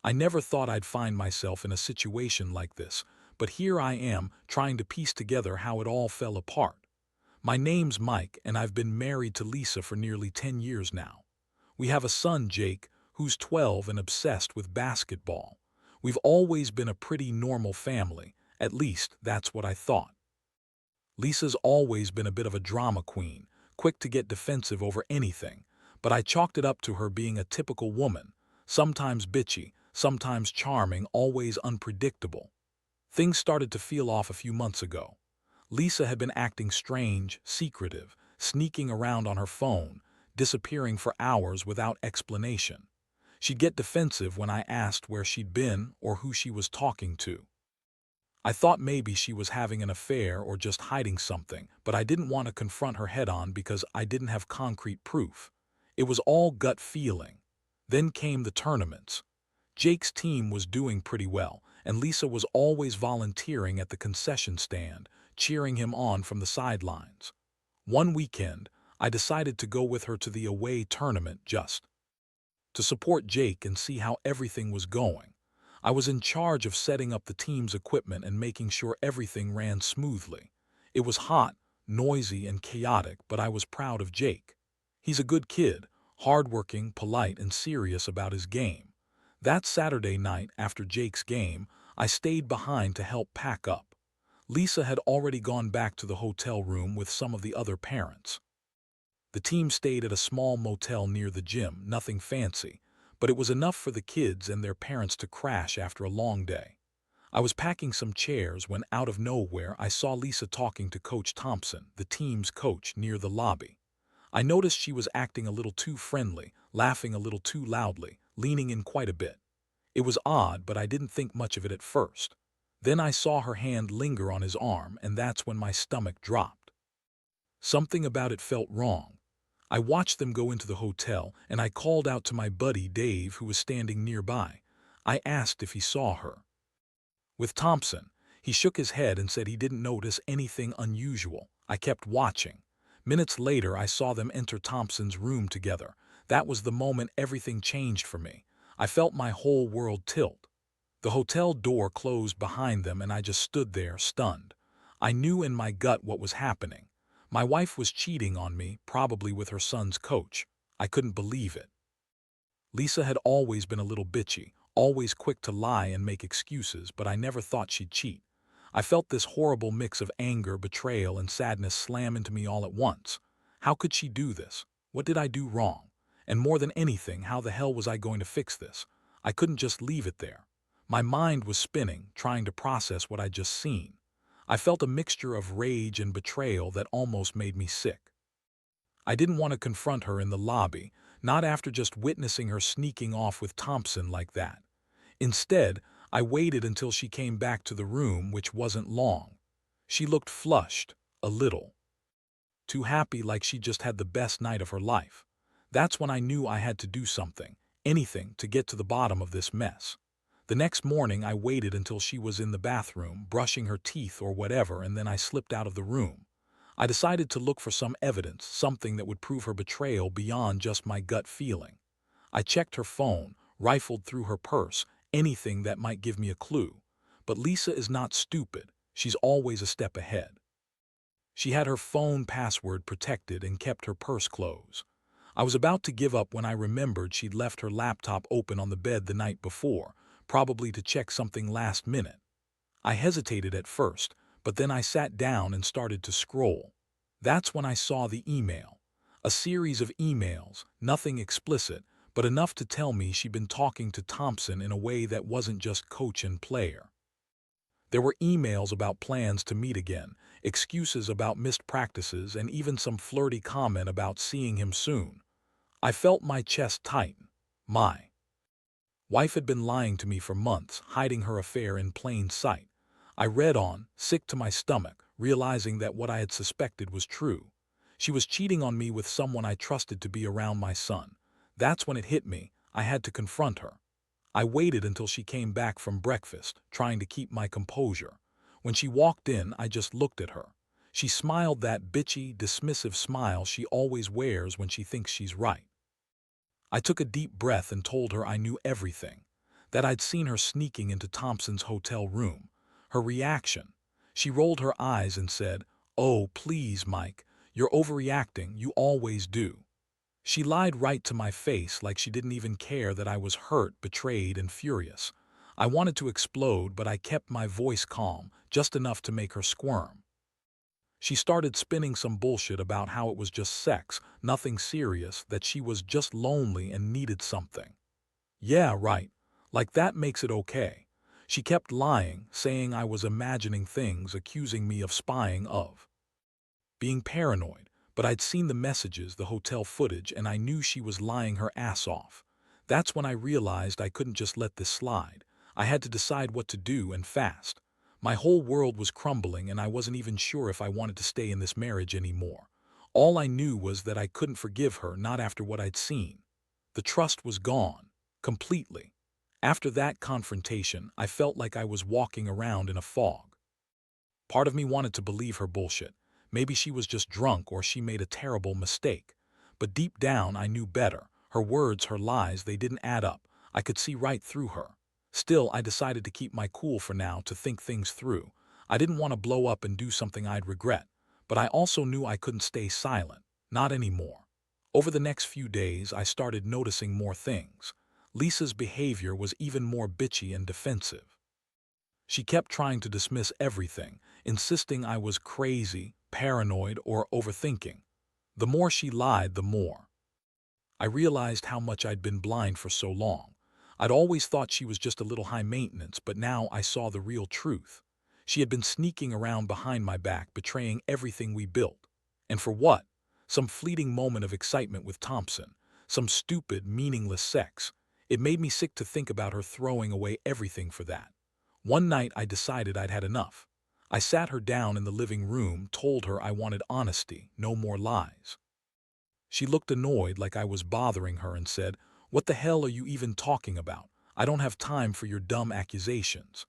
I never thought I'd find myself in a situation like this, but here I am trying to piece together how it all fell apart. My name's Mike, and I've been married to Lisa for nearly 10 years now. We have a son, Jake, who's 12 and obsessed with basketball. We've always been a pretty normal family, at least that's what I thought. Lisa's always been a bit of a drama queen, quick to get defensive over anything, but I chalked it up to her being a typical woman, sometimes bitchy, sometimes charming, always unpredictable. Things started to feel off a few months ago. Lisa had been acting strange, secretive, sneaking around on her phone, disappearing for hours without explanation. She'd get defensive when I asked where she'd been or who she was talking to. I thought maybe she was having an affair or just hiding something, but I didn't want to confront her head-on because I didn't have concrete proof. It was all gut feeling. Then came the tournaments. Jake's team was doing pretty well, and Lisa was always volunteering at the concession stand, cheering him on from the sidelines. One weekend, I decided to go with her to the away tournament just to support Jake and see how everything was going. I was in charge of setting up the team's equipment and making sure everything ran smoothly. It was hot, noisy, and chaotic, but I was proud of Jake. He's a good kid, hardworking, polite, and serious about his game. That Saturday night after Jake's game, I stayed behind to help pack up. Lisa had already gone back to the hotel room with some of the other parents. The team stayed at a small motel near the gym, nothing fancy, but it was enough for the kids and their parents to crash after a long day. I was packing some chairs when out of nowhere I saw Lisa talking to Coach Thompson, the team's coach, near the lobby. I noticed she was acting a little too friendly, laughing a little too loudly, leaning in quite a bit. It was odd, but I didn't think much of it at first. Then I saw her hand linger on his arm, and that's when my stomach dropped. Something about it felt wrong. I watched them go into the hotel, and I called out to my buddy Dave, who was standing nearby. I asked if he saw her. With Thompson, he shook his head and said he didn't notice anything unusual. I kept watching. Minutes later, I saw them enter Thompson's room together. That was the moment everything changed for me. I felt my whole world tilt. The hotel door closed behind them, and I just stood there, stunned. I knew in my gut what was happening. My wife was cheating on me, probably with her son's coach. I couldn't believe it. Lisa had always been a little bitchy, always quick to lie and make excuses, but I never thought she'd cheat. I felt this horrible mix of anger, betrayal, and sadness slam into me all at once. How could she do this? What did I do wrong? And more than anything, how the hell was I going to fix this? I couldn't just leave it there. My mind was spinning, trying to process what I'd just seen. I felt a mixture of rage and betrayal that almost made me sick. I didn't want to confront her in the lobby, not after just witnessing her sneaking off with Thompson like that. Instead, I waited until she came back to the room, which wasn't long. She looked flushed, a little too happy, like she just had the best night of her life. That's when I knew I had to do something, anything, to get to the bottom of this mess. The next morning, I waited until she was in the bathroom, brushing her teeth or whatever, and then I slipped out of the room. I decided to look for some evidence, something that would prove her betrayal beyond just my gut feeling. I checked her phone, rifled through her purse, anything that might give me a clue. But Lisa is not stupid. She's always a step ahead. She had her phone password protected and kept her purse closed. I was about to give up when I remembered she'd left her laptop open on the bed the night before, probably to check something last minute. I hesitated at first, but then I sat down and started to scroll. That's when I saw the email. A series of emails, nothing explicit, but enough to tell me she'd been talking to Thompson in a way that wasn't just coach and player. There were emails about plans to meet again, excuses about missed practices, and even some flirty comment about seeing him soon. I felt my chest tighten. My wife had been lying to me for months, hiding her affair in plain sight. I read on, sick to my stomach, realizing that what I had suspected was true. She was cheating on me with someone I trusted to be around my son. That's when it hit me. I had to confront her. I waited until she came back from breakfast, trying to keep my composure. When she walked in, I just looked at her. She smiled, that bitchy, dismissive smile she always wears when she thinks she's right. I took a deep breath and told her I knew everything. that I'd seen her sneaking into Thompson's hotel room. Her reaction. She rolled her eyes and said, "Oh, please, Mike, you're overreacting, you always do." She lied right to my face like she didn't even care that I was hurt, betrayed, and furious. I wanted to explode, but I kept my voice calm, just enough to make her squirm. She started spinning some bullshit about how it was just sex, nothing serious, that she was just lonely and needed something. Yeah, right. Like that makes it okay. She kept lying, saying I was imagining things, accusing me of spying, of being paranoid. But I'd seen the messages, the hotel footage, and I knew she was lying her ass off. That's when I realized I couldn't just let this slide. I had to decide what to do, and fast. My whole world was crumbling, and I wasn't even sure if I wanted to stay in this marriage anymore. All I knew was that I couldn't forgive her, not after what I'd seen. The trust was gone. Completely. After that confrontation, I felt like I was walking around in a fog. Part of me wanted to believe her bullshit. Maybe she was just drunk or she made a terrible mistake. But deep down, I knew better. Her words, her lies, they didn't add up. I could see right through her. Still, I decided to keep my cool for now, to think things through. I didn't want to blow up and do something I'd regret. But I also knew I couldn't stay silent. Not anymore. Over the next few days, I started noticing more things. Lisa's behavior was even more bitchy and defensive. She kept trying to dismiss everything, insisting I was crazy, paranoid, or overthinking. The more she lied, the more I realized how much I'd been blind for so long. I'd always thought she was just a little high maintenance, but now I saw the real truth. She had been sneaking around behind my back, betraying everything we built. And for what? Some fleeting moment of excitement with Thompson. Some stupid, meaningless sex. It made me sick to think about her throwing away everything for that. One night I decided I'd had enough. I sat her down in the living room, told her I wanted honesty, no more lies. She looked annoyed, like I was bothering her, and said, "What the hell are you even talking about? I don't have time for your dumb accusations."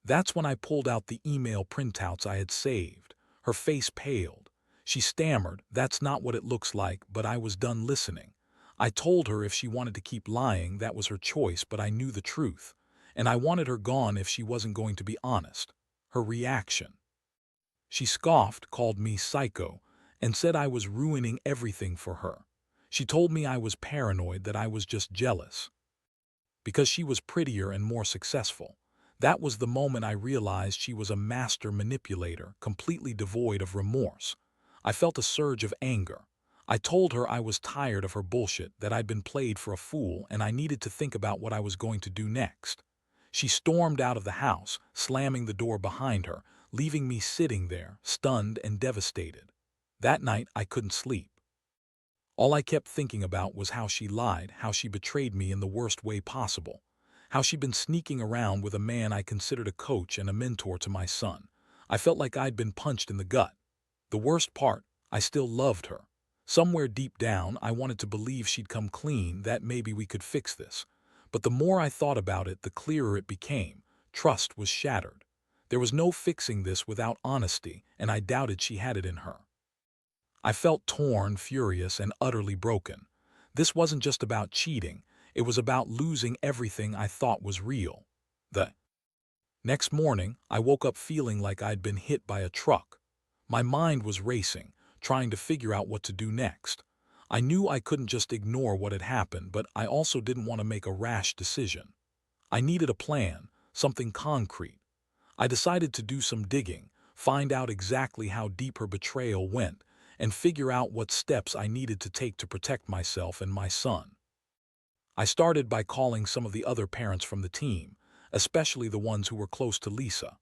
That's when I pulled out the email printouts I had saved. Her face paled. She stammered, "That's not what it looks like," but I was done listening. I told her if she wanted to keep lying, that was her choice, but I knew the truth. And I wanted her gone if she wasn't going to be honest. Her reaction. She scoffed, called me psycho, and said I was ruining everything for her. She told me I was paranoid, that I was just jealous because she was prettier and more successful. That was the moment I realized she was a master manipulator, completely devoid of remorse. I felt a surge of anger. I told her I was tired of her bullshit, that I'd been played for a fool, and I needed to think about what I was going to do next. She stormed out of the house, slamming the door behind her, leaving me sitting there, stunned and devastated. That night, I couldn't sleep. All I kept thinking about was how she lied, how she betrayed me in the worst way possible, how she'd been sneaking around with a man I considered a coach and a mentor to my son. I felt like I'd been punched in the gut. The worst part, I still loved her. Somewhere deep down, I wanted to believe she'd come clean, that maybe we could fix this. But the more I thought about it, the clearer it became. Trust was shattered. There was no fixing this without honesty, and I doubted she had it in her. I felt torn, furious, and utterly broken. This wasn't just about cheating. It was about losing everything I thought was real. The next morning, I woke up feeling like I'd been hit by a truck. My mind was racing, trying to figure out what to do next. I knew I couldn't just ignore what had happened, but I also didn't want to make a rash decision. I needed a plan, something concrete. I decided to do some digging, find out exactly how deep her betrayal went, and figure out what steps I needed to take to protect myself and my son. I started by calling some of the other parents from the team, especially the ones who were close to Lisa.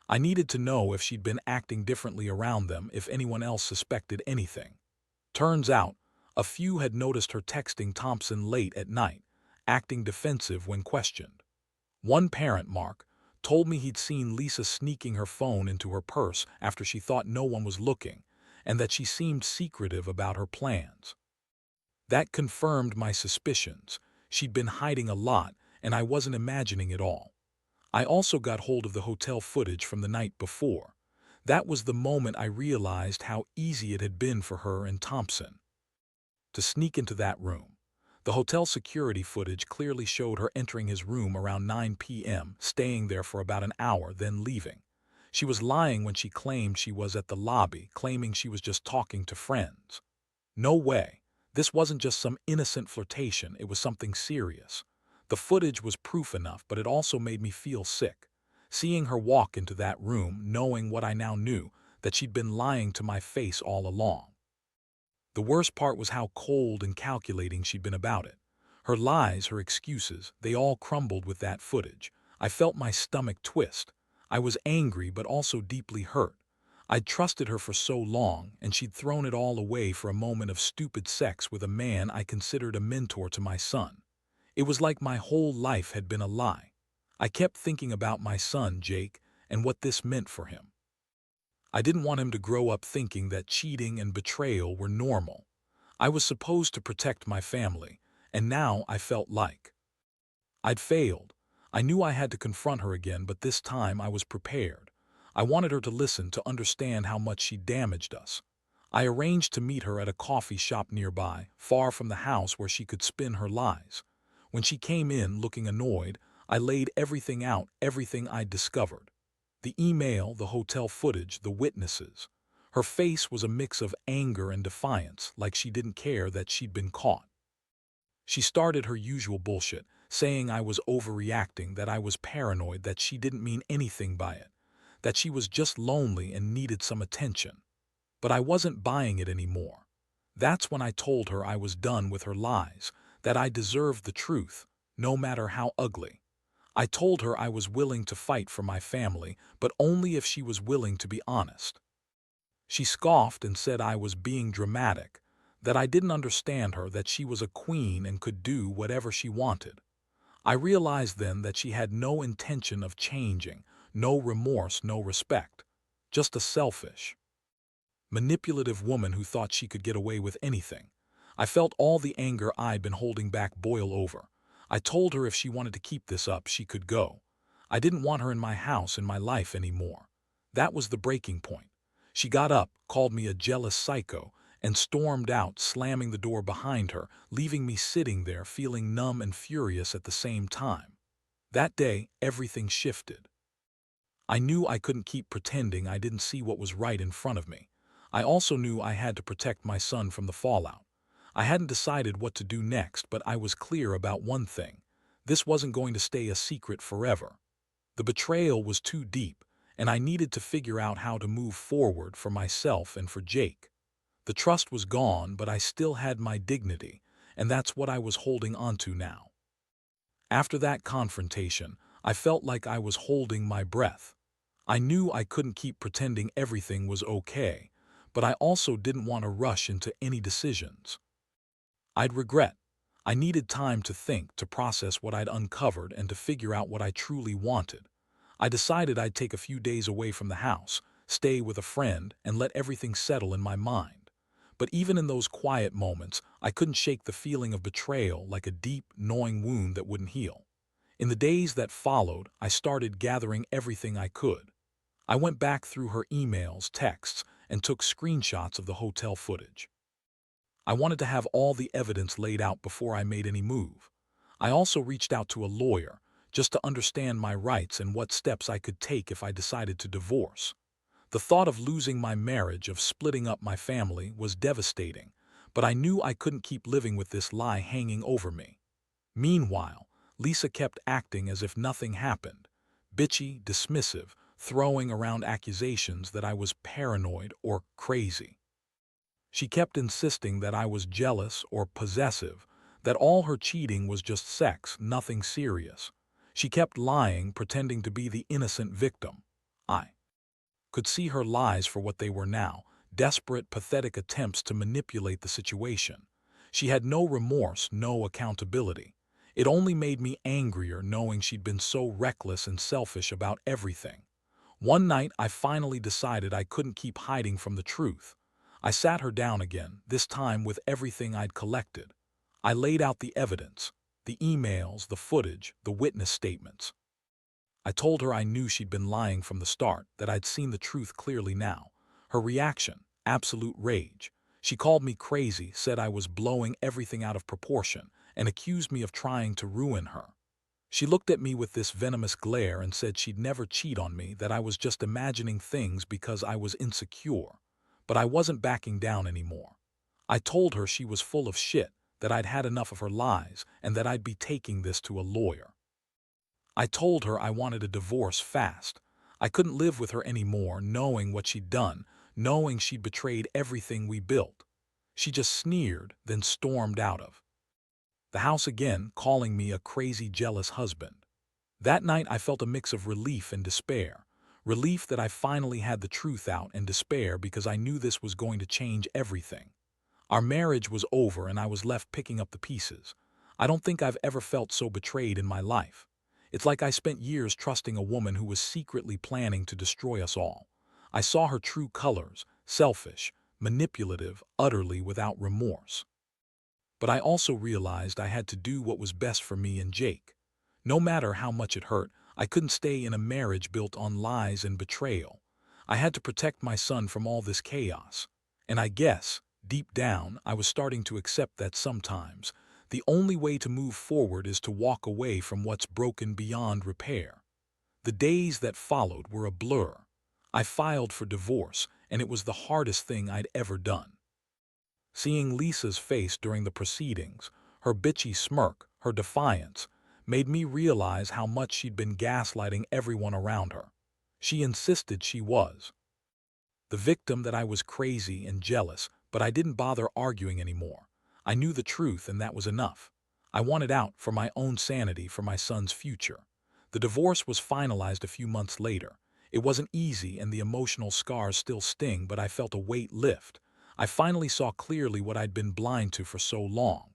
I needed to know if she'd been acting differently around them, if anyone else suspected anything. Turns out, a few had noticed her texting Thompson late at night, acting defensive when questioned. One parent, Mark, told me he'd seen Lisa sneaking her phone into her purse after she thought no one was looking, and that she seemed secretive about her plans. That confirmed my suspicions. She'd been hiding a lot, and I wasn't imagining it all. I also got hold of the hotel footage from the night before. That was the moment I realized how easy it had been for her and Thompson to sneak into that room. The hotel security footage clearly showed her entering his room around 9 p.m., staying there for about an hour, then leaving. She was lying when she claimed she was at the lobby, claiming she was just talking to friends. No way. This wasn't just some innocent flirtation, it was something serious. The footage was proof enough, but it also made me feel sick. Seeing her walk into that room, knowing what I now knew, that she'd been lying to my face all along. The worst part was how cold and calculating she'd been about it. Her lies, her excuses, they all crumbled with that footage. I felt my stomach twist. I was angry but also deeply hurt. I'd trusted her for so long, and she'd thrown it all away for a moment of stupid sex with a man I considered a mentor to my son. It was like my whole life had been a lie. I kept thinking about my son, Jake, and what this meant for him. I didn't want him to grow up thinking that cheating and betrayal were normal. I was supposed to protect my family, and now I felt like I'd failed. I knew I had to confront her again, but this time I was prepared. I wanted her to listen, to understand how much she damaged us. I arranged to meet her at a coffee shop nearby, far from the house where she could spin her lies. When she came in, looking annoyed, I laid everything out, everything I'd discovered. The email, the hotel footage, the witnesses. Her face was a mix of anger and defiance, like she didn't care that she'd been caught. She started her usual bullshit, saying I was overreacting, that I was paranoid, that she didn't mean anything by it, that she was just lonely and needed some attention. But I wasn't buying it anymore. That's when I told her I was done with her lies, that I deserved the truth, no matter how ugly. I told her I was willing to fight for my family, but only if she was willing to be honest. She scoffed and said I was being dramatic, that I didn't understand her, that she was a queen and could do whatever she wanted. I realized then that she had no intention of changing, no remorse, no respect. Just a selfish, manipulative woman who thought she could get away with anything. I felt all the anger I'd been holding back boil over. I told her if she wanted to keep this up, she could go. I didn't want her in my house, in my life anymore. That was the breaking point. She got up, called me a jealous psycho, and stormed out, slamming the door behind her, leaving me sitting there feeling numb and furious at the same time. That day, everything shifted. I knew I couldn't keep pretending I didn't see what was right in front of me. I also knew I had to protect my son from the fallout. I hadn't decided what to do next, but I was clear about one thing. This wasn't going to stay a secret forever. The betrayal was too deep, and I needed to figure out how to move forward for myself and for Jake. The trust was gone, but I still had my dignity, and that's what I was holding onto now. After that confrontation, I felt like I was holding my breath. I knew I couldn't keep pretending everything was okay, but I also didn't want to rush into any decisions I'd regret. I needed time to think, to process what I'd uncovered, and to figure out what I truly wanted. I decided I'd take a few days away from the house, stay with a friend, and let everything settle in my mind. But even in those quiet moments, I couldn't shake the feeling of betrayal, like a deep, gnawing wound that wouldn't heal. In the days that followed, I started gathering everything I could. I went back through her emails, texts, and took screenshots of the hotel footage. I wanted to have all the evidence laid out before I made any move. I also reached out to a lawyer, just to understand my rights and what steps I could take if I decided to divorce. The thought of losing my marriage, of splitting up my family, was devastating, but I knew I couldn't keep living with this lie hanging over me. Meanwhile, Lisa kept acting as if nothing happened, bitchy, dismissive, throwing around accusations that I was paranoid or crazy. She kept insisting that I was jealous or possessive, that all her cheating was just sex, nothing serious. She kept lying, pretending to be the innocent victim. I could see her lies for what they were now, desperate, pathetic attempts to manipulate the situation. She had no remorse, no accountability. It only made me angrier knowing she'd been so reckless and selfish about everything. One night, I finally decided I couldn't keep hiding from the truth. I sat her down again, this time with everything I'd collected. I laid out the evidence, the emails, the footage, the witness statements. I told her I knew she'd been lying from the start, that I'd seen the truth clearly now. Her reaction, absolute rage. She called me crazy, said I was blowing everything out of proportion, and accused me of trying to ruin her. She looked at me with this venomous glare and said she'd never cheat on me, that I was just imagining things because I was insecure. But I wasn't backing down anymore. I told her she was full of shit, that I'd had enough of her lies, and that I'd be taking this to a lawyer. I told her I wanted a divorce fast. I couldn't live with her anymore, knowing what she'd done, knowing she'd betrayed everything we built. She just sneered, then stormed out of the house again, calling me a crazy, jealous husband. That night I felt a mix of relief and despair. Relief that I finally had the truth out, and despair because I knew this was going to change everything. Our marriage was over and I was left picking up the pieces. I don't think I've ever felt so betrayed in my life. It's like I spent years trusting a woman who was secretly planning to destroy us all. I saw her true colors: selfish, manipulative, utterly without remorse. But I also realized I had to do what was best for me and Jake. No matter how much it hurt, I couldn't stay in a marriage built on lies and betrayal. I had to protect my son from all this chaos. And I guess, deep down, I was starting to accept that sometimes the only way to move forward is to walk away from what's broken beyond repair. The days that followed were a blur. I filed for divorce, and it was the hardest thing I'd ever done. Seeing Lisa's face during the proceedings, her bitchy smirk, her defiance, made me realize how much she'd been gaslighting everyone around her. She insisted she was the victim, that I was crazy and jealous, but I didn't bother arguing anymore. I knew the truth, and that was enough. I wanted out, for my own sanity, for my son's future. The divorce was finalized a few months later. It wasn't easy, and the emotional scars still sting, but I felt a weight lift. I finally saw clearly what I'd been blind to for so long.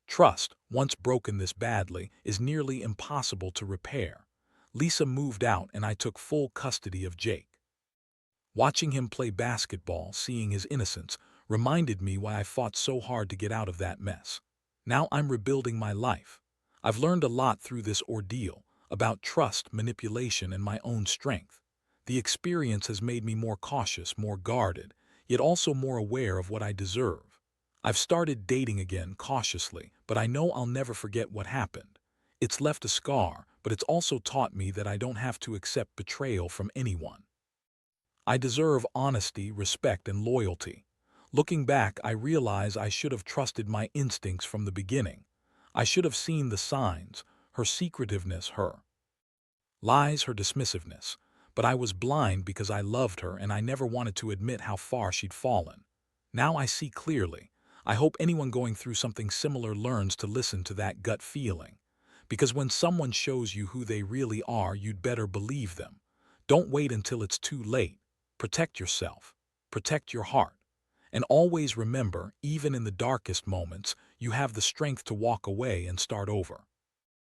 Trust, once broken this badly, is nearly impossible to repair. Lisa moved out and I took full custody of Jake. Watching him play basketball, seeing his innocence, reminded me why I fought so hard to get out of that mess. Now I'm rebuilding my life. I've learned a lot through this ordeal, about trust, manipulation, and my own strength. The experience has made me more cautious, more guarded, yet also more aware of what I deserve. I've started dating again, cautiously, but I know I'll never forget what happened. It's left a scar, but it's also taught me that I don't have to accept betrayal from anyone. I deserve honesty, respect, and loyalty. Looking back, I realize I should have trusted my instincts from the beginning. I should have seen the signs: her secretiveness, her lies, her dismissiveness. But I was blind because I loved her, and I never wanted to admit how far she'd fallen. Now I see clearly. I hope anyone going through something similar learns to listen to that gut feeling. Because when someone shows you who they really are, you'd better believe them. Don't wait until it's too late. Protect yourself. Protect your heart. And always remember, even in the darkest moments, you have the strength to walk away and start over.